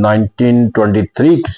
1923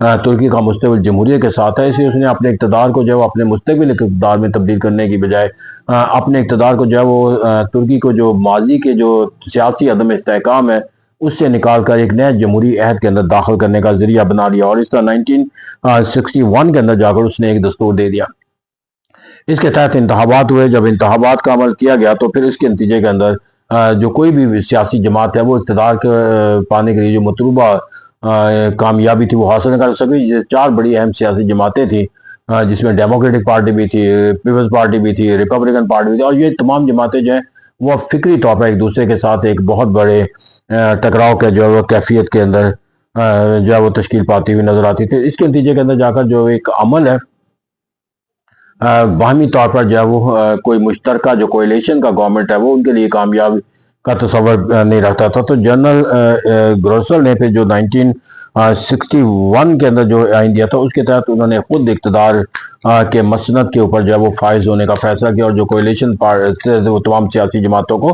ترکی کا مستقبل جمہوریت کے ساتھ ہے، اس لیے اس نے اپنے اقتدار کو جو ہے اپنے مستقبل اقتدار میں تبدیل کرنے کی بجائے اپنے اقتدار کو جو ہے وہ ترکی کو جو ماضی کے جو سیاسی عدم استحکام ہے اس سے نکال کر ایک نئے جمہوری عہد کے اندر داخل کرنے کا ذریعہ بنا لیا، اور اس طرح 1961 کے اندر جا کر اس نے ایک دستور دے دیا۔ اس کے تحت انتخابات ہوئے، جب انتخابات کا عمل کیا گیا تو پھر اس کے نتیجے کے اندر جو کوئی بھی سیاسی جماعت ہے وہ اقتدار پانے کے لیے جو مطلوبہ کامیابی تھی وہ حاصل نہ کر سکی۔ 4 بڑی اہم سیاسی جماعتیں تھیں، جس میں ڈیموکریٹک پارٹی بھی تھی، پیپلز پارٹی بھی تھی، ریپبلکن پارٹی بھی تھی، اور یہ تمام جماعتیں جو ہیں وہ فکری طور پر ایک دوسرے کے ساتھ ایک بہت بڑے ٹکراؤ کے جو کیفیت کے اندر جو ہے وہ تشکیل پاتی ہوئی نظر آتی تھی۔ اس کے نتیجے کے اندر جا کر جو ایک عمل ہے باہمی طور پر جو ہے وہ کوئی مشترکہ جو کوئلیشن کا گورنمنٹ ہے وہ ان کے لیے کامیاب کا تصور نہیں رکھتا تھا۔ تو جنرل گروسل نے پھر جو 1961 کے اندر جو آئین دیا تھا اس کے تحت انہوں نے خود اقتدار کے مسند کے اوپر جو ہے وہ فائز ہونے کا فیصلہ کیا، اور جو کوئلیشن وہ تمام سیاسی جماعتوں کو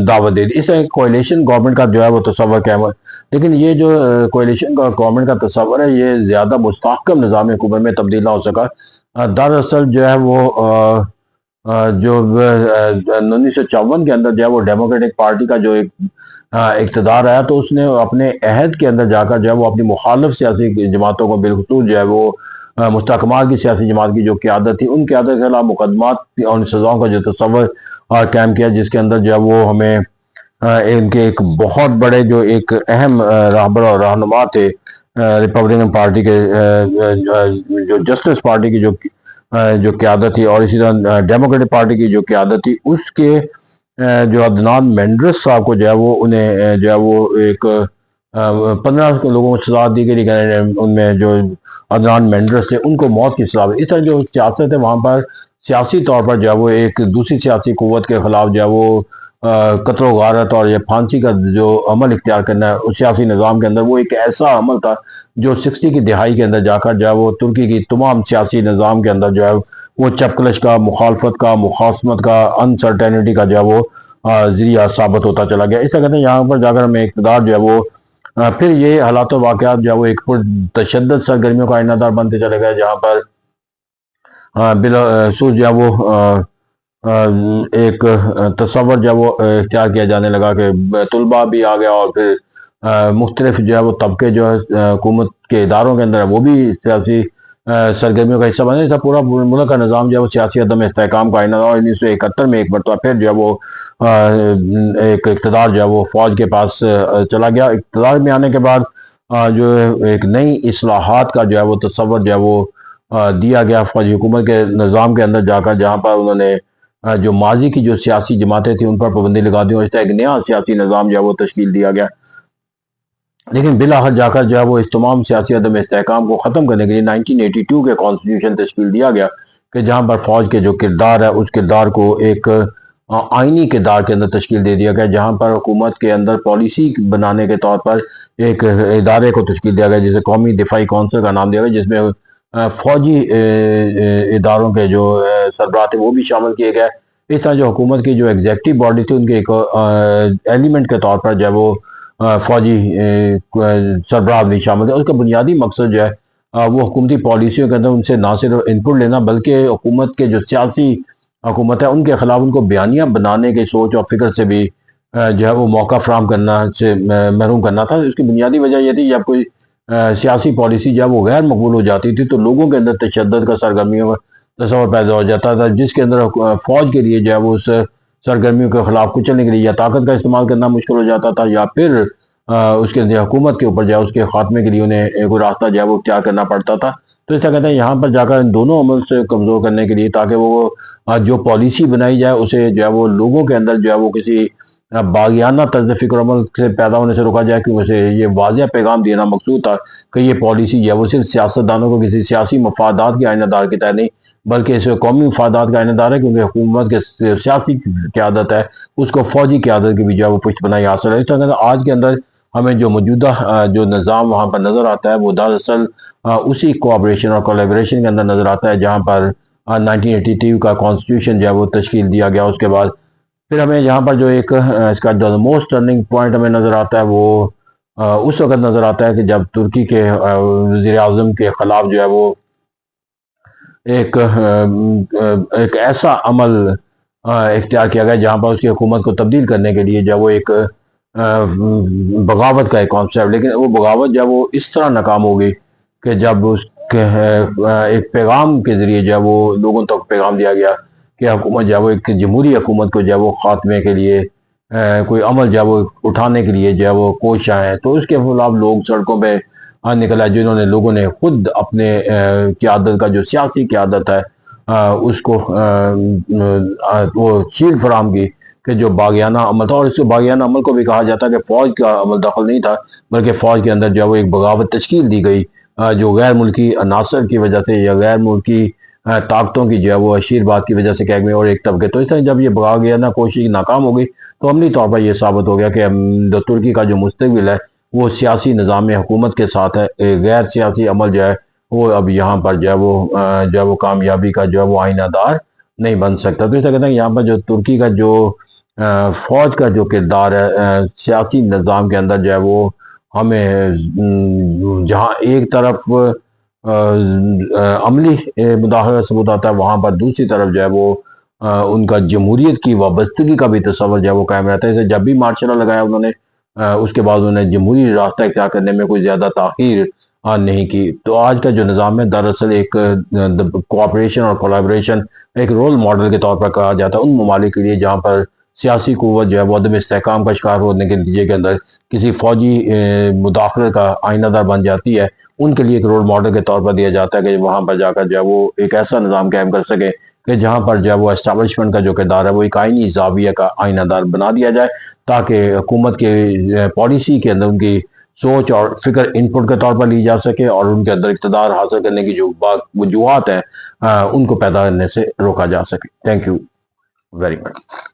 دعوت دے دی۔ اس طرح کوئلیشن گورنمنٹ کا جو ہے وہ تصور کیا ہے، لیکن یہ جو کوئلیشن کا گورنمنٹ کا تصور ہے یہ زیادہ مستحکم نظام حکومت میں تبدیل نہ ہو سکا۔ دراصل جو ہے وہ جو 1954 کے اندر جو ہے وہ ڈیموکریٹک پارٹی کا جو ایک اقتدار آیا تو اس نے اپنے عہد کے اندر جا کر جو ہے وہ اپنی مخالف سیاسی جماعتوں کو بالخصوص جو ہے وہ مستحکمات کی سیاسی جماعت کی جو قیادت تھی ان قیادت کے خلاف مقدمات اور سزاؤں کا جو تصور قائم کیا، جس کے اندر جو ہے وہ ہمیں ان کے ایک بہت بڑے جو ایک اہم رہبر اور رہنما تھے ریپبلکن پارٹی کے جو جسٹس پارٹی کی جو قیادت تھی، اور اسی طرح ڈیموکریٹک پارٹی کی جو قیادت تھی اس کے جو عدنان مینڈرس صاحب کو جو ہے وہ انہیں جو ہے وہ ایک 15 لوگوں کو سزا دی گئی، لیکن ان میں جو عدنان مینڈرس تھے ان کو موت کی سزا ہوئی۔ اس طرح جو سیاست ہے وہاں پر سیاسی طور پر جو ہے وہ ایک دوسری سیاسی قوت کے خلاف جو ہے وہ قتل و غارت اور یہ پھانسی کا جو عمل اختیار کرنا ہے اس سیاسی نظام کے اندر، وہ ایک ایسا عمل تھا جو 60 کی دہائی کے اندر جا کر جو ہے وہ ترکی کی تمام سیاسی نظام کے اندر جو ہے وہ چپکلش کا، مخالفت کا، مخاصمت کا، انسرٹینٹی کا جو ہے وہ ذریعہ ثابت ہوتا چلا گیا۔ اس طرح کہتے ہیں یہاں پر جا کر ہمیں اقتدار جو ہے وہ پھر یہ حالات و واقعات جو ہے وہ ایک تشدد سرگرمیوں کا آئینہ دار بنتے چلے گئے، جہاں پر بالخصوص جو ہے وہ ایک تصور جو ہے وہ اختیار کیا جانے لگا کہ طلباء بھی آ گیا، اور پھر مختلف جو ہے وہ طبقے جو ہے حکومت کے اداروں کے اندر ہے وہ بھی سیاسی سرگرمیوں کا حصہ بنے تھا۔ پورا ملک کا نظام جو ہے وہ سیاسی عدم استحکام کا آئینہ، اور 1971 میں ایک مرتبہ پھر جو ہے وہ ایک اقتدار جو ہے وہ فوج کے پاس چلا گیا۔ اقتدار میں آنے کے بعد جو ایک نئی اصلاحات کا جو ہے وہ تصور جو ہے وہ دیا گیا فوجی حکومت کے نظام کے اندر جا کر، جہاں پر انہوں نے جو ماضی کی جو سیاسی جماعتیں تھیں ان پر پابندی لگا دی، اور اس طرح ایک نیا سیاسی نظام جو ہے وہ تشکیل دیا گیا۔ لیکن بالآخر جا کر جو ہے وہ اس تمام سیاسی عدم استحکام کو ختم کرنے کے لیے 1982 کے کانسٹیٹیوشن تشکیل دیا گیا، کہ جہاں پر فوج کے جو کردار ہے اس کردار کو ایک آئینی کردار کے اندر تشکیل دے دیا گیا، جہاں پر حکومت کے اندر پالیسی بنانے کے طور پر ایک ادارے کو تشکیل دیا گیا جسے قومی دفاعی کونسل کا نام دیا گیا، جس میں فوجی اداروں کے جو سربراہ تھے وہ بھی شامل کیے گئے۔ اس طرح جو حکومت کی جو ایگزیکٹو باڈی تھی ان کے ایک ایلیمنٹ کے طور پر جو ہے وہ فوجی سربراہ بھی شامل تھے۔ اس کا بنیادی مقصد جو ہے وہ حکومتی پالیسیوں کے اندر ان سے نہ صرف انپٹ لینا بلکہ حکومت کے جو سیاسی حکومت ہے ان کے خلاف ان کو بیانیہ بنانے کے سوچ اور فکر سے بھی جو ہے وہ موقع فراہم کرنا سے محروم کرنا تھا۔ اس کی بنیادی وجہ یہ تھی جب کوئی سیاسی پالیسی جب وہ غیر مقبول ہو جاتی تھی تو لوگوں کے اندر تشدد کا سرگرمیوں کا تصور پیدا ہو جاتا تھا، جس کے اندر فوج کے لیے جو ہے وہ اس سرگرمیوں کے خلاف کچلنے کے لیے یا طاقت کا استعمال کرنا مشکل ہو جاتا تھا، یا پھر اس کے حکومت کے اوپر جو ہے اس کے خاتمے کے لیے انہیں کوئی راستہ جو ہے وہ اختیار کرنا پڑتا تھا۔ تو اس طرح کہتے ہیں یہاں پر جا کر ان دونوں عمل سے کمزور کرنے کے لیے، تاکہ وہ جو پالیسی بنائی جائے اسے جو ہے وہ لوگوں کے اندر جو ہے وہ کسی باغیانہ طرز فکر عمل سے پیدا ہونے سے روکا جائے، کہ اسے یہ واضح پیغام دینا مقصود تھا کہ یہ پالیسی جو ہے وہ صرف سیاستدانوں کو کسی سیاسی مفادات کے آئینہ دار کی طرح نہیں بلکہ اس قومی مفادات کا آئینہ دار ہے، کیونکہ حکومت کے سیاسی قیادت ہے اس کو فوجی قیادت کی بھی جو ہے وہ پشت بنائی حاصل ہے۔ اس طرح آج کے اندر ہمیں جو موجودہ جو نظام وہاں پر نظر آتا ہے وہ دراصل اسی کوآپریشن اور کولیبریشن کے اندر نظر آتا ہے، جہاں پر 1982 کا کانسٹیٹیوشن جو ہے وہ تشکیل دیا گیا۔ اس کے بعد پھر ہمیں یہاں پر جو ایک اس کا جو موسٹ ٹرننگ پوائنٹ ہمیں نظر آتا ہے وہ اس وقت نظر آتا ہے کہ جب ترکی کے وزیر اعظم کے خلاف جو ہے وہ ایک ایسا عمل اختیار کیا گیا جہاں پر اس کی حکومت کو تبدیل کرنے کے لیے جب وہ ایک بغاوت کا ایک کانسیپٹ، لیکن وہ بغاوت جب وہ اس طرح ناکام ہو گئی کہ جب اس کے ایک پیغام کے ذریعے جب وہ لوگوں تک پیغام دیا گیا کہ حکومت جب وہ ایک جمہوری حکومت کو جب وہ خاتمے کے لیے کوئی عمل جب وہ اٹھانے کے لیے جب وہ کوشاں ہیں، تو اس کے خلاف لوگ سڑکوں پہ نکل آئے، جنہوں نے لوگوں نے خود اپنے قیادت کا جو سیاسی قیادت ہے اس کو وہ شیلڈ فراہم کی کہ جو باغیانہ عمل تھا، اور اس کو باغیانہ عمل کو بھی کہا جاتا ہے کہ فوج کا عمل دخل نہیں تھا، بلکہ فوج کے اندر جو وہ ایک بغاوت تشکیل دی گئی جو غیر ملکی عناصر کی وجہ سے یا غیر ملکی طاقتوں کی جو ہے وہ اشیر بات کی وجہ سے کہہ گئی، اور ایک طبقے تو اس طرح جب یہ باغیانہ کوشش ناکام ہو گئی تو عملی طور پر یہ ثابت ہو گیا کہ ترکی کا جو مستقبل ہے وہ سیاسی نظام حکومت کے ساتھ ہے، غیر سیاسی عمل جو ہے وہ اب یہاں پر جو ہے وہ کامیابی کا جو ہے وہ آئینہ دار نہیں بن سکتا۔ تو اس طرح کہتے ہیں یہاں پر جو ترکی کا جو فوج کا جو کردار ہے سیاسی نظام کے اندر جو ہے وہ ہمیں جہاں ایک طرف عملی مداخلت ثبوت آتا ہے، وہاں پر دوسری طرف جو ہے وہ ان کا جمہوریت کی وابستگی کا بھی تصور جو ہے وہ قائم رہتا ہے۔ اسے جب بھی مارشل لا لگایا انہوں نے اس کے بعد انہوں نے جمہوری راستہ اختیار کرنے میں کوئی زیادہ تاخیر نہیں کی۔ تو آج کا جو نظام ہے دراصل ایک کوآپریشن اور کولیبریشن ایک رول ماڈل کے طور پر کہا جاتا ہے ان ممالک کے لیے جہاں پر سیاسی قوت جو ہے وہ عدم استحکام کا شکار ہونے کے نتیجے کے اندر کسی فوجی مداخلت کا آئینہ دار بن جاتی ہے، ان کے لیے ایک رول ماڈل کے طور پر دیا جاتا ہے کہ وہاں پر جا کر جو ہے وہ ایک ایسا نظام قائم کر سکے کہ جہاں پر جو ہے وہ اسٹیبلشمنٹ کا جو کردار ہے وہ ایک آئینی زاویہ کا آئینہ دار بنا دیا جائے، تاکہ حکومت کے پالیسی کے اندر ان کی سوچ اور فکر انپٹ کے طور پر لی جا سکے، اور ان کے اندر اقتدار حاصل کرنے کی جو وجوہات ہیں ان کو پیدا کرنے سے روکا جا سکے۔ Thank you very much.